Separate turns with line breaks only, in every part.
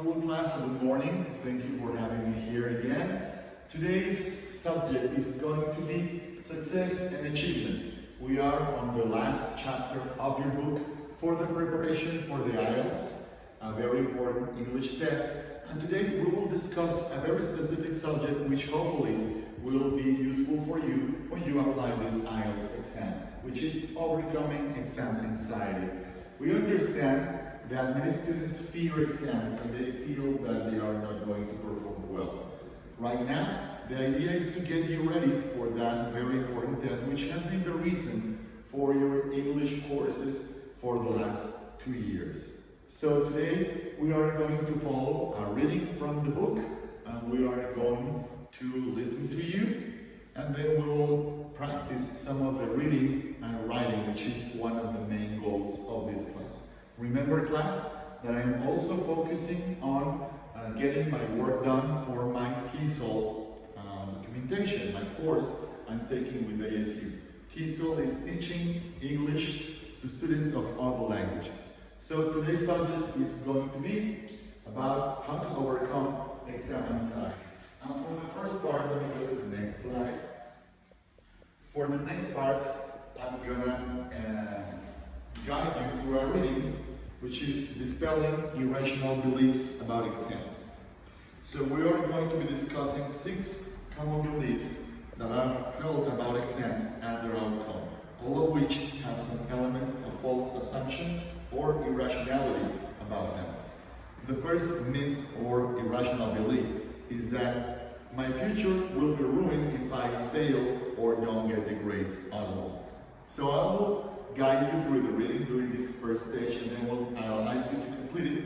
Hello class, good morning. Thank you for having me here again. Today's subject is going to be success and achievement. We are on the last chapter of your book for the preparation for the IELTS, a very important English test. And today we will discuss a very specific subject which hopefully will be useful for you when you apply this IELTS exam, which is overcoming exam anxiety. We understand that many students fear exams and they feel that they are not going to perform well. Right now, the idea is to get you ready for that very important test, which has been the reason for your English courses for the last 2 years. So today, we are going to follow a reading from the book, and we are going to listen to you, and then we will practice some of the reading and writing, which is one of the main goals of this class. Remember, class, that I'm also focusing on getting my work done for my TESOL documentation, my course I'm taking with ASU. TESOL is teaching English to students of other languages. So today's subject is going to be about how to overcome exam anxiety. And for the first part, let me go to the next slide. For the next part, I'm gonna guide you through a reading which is dispelling irrational beliefs about exams. So we are going to be discussing 6 common beliefs that are held about exams and their outcome, all of which have some elements of false assumption or irrationality about them. The first myth or irrational belief is that my future will be ruined if I fail or don't get the grades I want. So I will guide you through the reading during this first stage, and then I'll ask you to complete it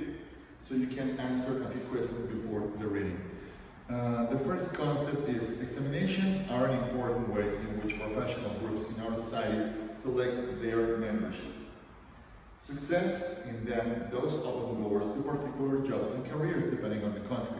so you can answer a few questions before the reading. The first concept is examinations are an important way in which professional groups in our society select their membership. Success in them those open doors to particular jobs and careers depending on the country.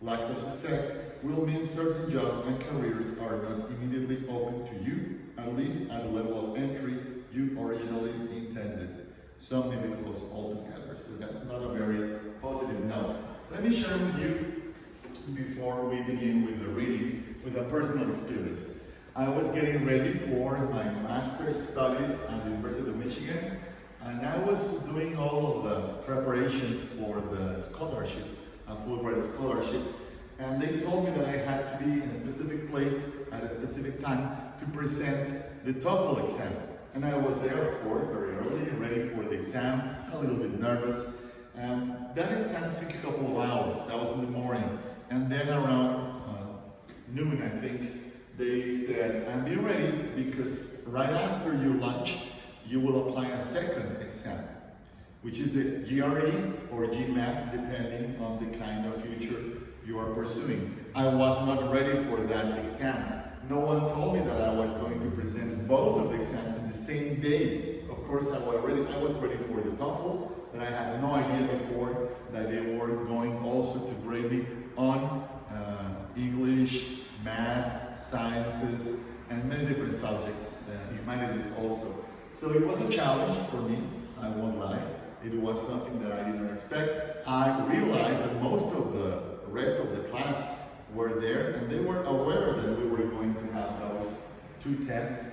Lack of success will mean certain jobs and careers are not immediately open to you, at least at the level of entry you originally intended. Some may be closed altogether, so that's not a very positive note. Let me share with you, before we begin with the reading, with a personal experience. I was getting ready for my master's studies at the University of Michigan, and I was doing all of the preparations for the scholarship, a Fulbright scholarship, and they told me that I had to be in a specific place at a specific time to present the TOEFL exam. And I was there, of course, very early, ready for the exam, a little bit nervous. And that exam took a couple of hours. That was in the morning. And then around noon, I think, they said, and be ready, because right after your lunch, you will apply a second exam, which is a GRE or GMAT, depending on the kind of future you are pursuing. I was not ready for that exam. No one told me that I was going to present both of the exams in the same day. Of course, I was ready for the TOEFL, but I had no idea before that they were going also to grade me on English, math, sciences, and many different subjects, humanities also. So it was a challenge for me, I won't lie. It was something that I didn't expect. I realized that most of the rest of the class were there, and they were aware that we were going to have those 2 tests.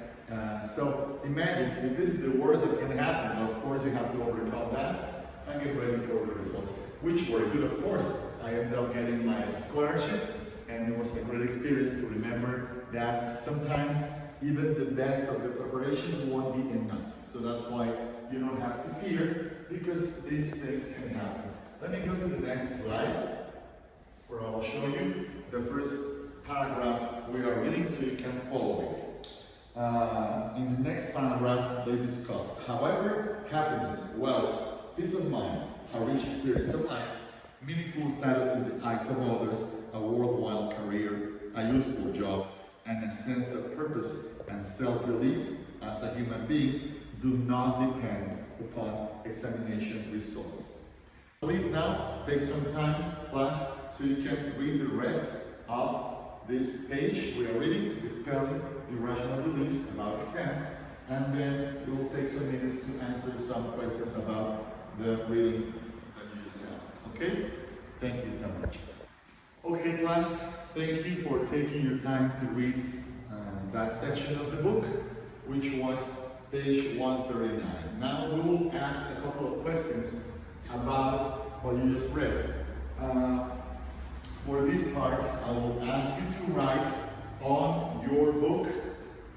So imagine, if this is the worst that can happen, of course you have to overcome that and get ready for the results, which were good, of course. I ended up getting my scholarship, and it was a great experience to remember that sometimes even the best of the preparations won't be enough. So that's why you don't have to fear, because these things can happen. Let me go to the next slide, where I'll show you the first paragraph we are reading so you can follow it. In the next paragraph, they discuss, however, happiness, wealth, peace of mind, a rich experience of life, meaningful status in the eyes of others, a worthwhile career, a useful job, and a sense of purpose and self-belief as a human being do not depend upon examination results. Please now take some time, class, so you can read the rest of this page we are reading, dispelling irrational beliefs about exams, and then it will take some minutes to answer some questions about the reading that you just had. Okay? Thank you so much. Okay, class, thank you for taking your time to read that section of the book, which was page 139. Now we will ask a couple of questions about what you just read. For this part, I will ask you to write on your book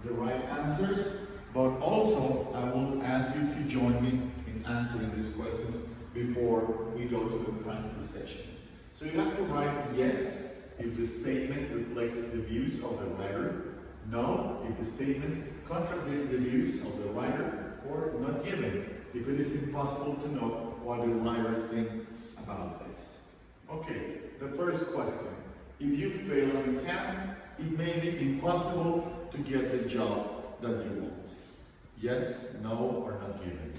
the right answers, but also I will ask you to join me in answering these questions before we go to the practice session. So you have to write yes if the statement reflects the views of the writer, no if the statement contradicts the views of the writer, or not given if it is impossible to know what the writer thinks about this. Okay, the first question. If you fail an exam, it may be impossible to get the job that you want. Yes, no, or not given?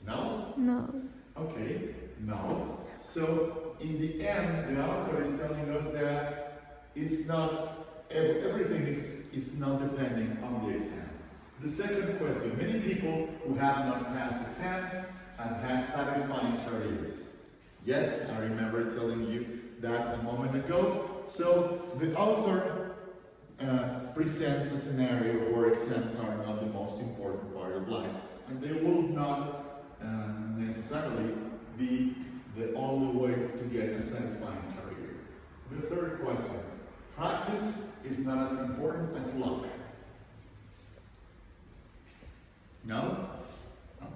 No?
No.
Okay, no. So in the end, the author is telling us that it's not, everything is not depending on the exam. The second question, many people who have not passed exams have had satisfying careers. Yes, I remember telling you that a moment ago. So the author presents a scenario where exams are not the most important part of life, and they will not necessarily be the only way to get a satisfying career. The third question, practice is not as important as luck. No?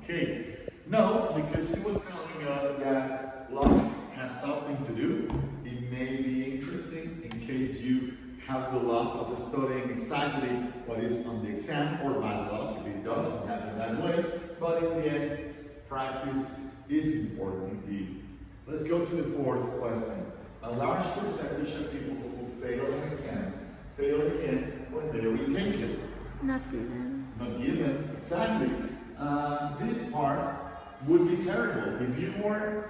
Okay. No, because he was telling us that luck has something to do. It may be interesting in case you have the luck of studying exactly what is on the exam, or bad luck if it doesn't happen that way. But in the end, practice is important indeed. Let's go to the fourth question. A large percentage of people who fail an exam fail again when they retake it.
Not given.
Not given, exactly. This part would be terrible. If you were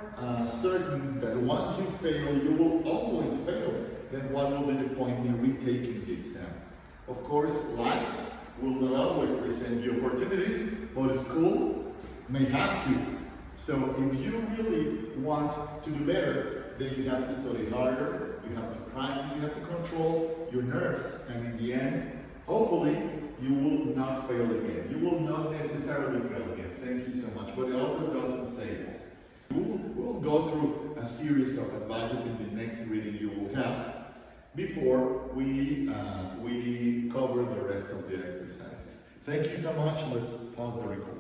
certain that once you fail, you will always fail, then what will be the point in retaking the exam? Of course, life will not always present you opportunities, but school may have to. So if you really want to do better, then you have to study harder, you have to practice, you have to control your nerves, and in the end, hopefully, you will not fail again. You will not necessarily fail again. Thank you so much. But the author doesn't say that. We'll go through a series of advices in the next reading you will have before we cover the rest of the exercises. Thank you so much. Let's pause the recording.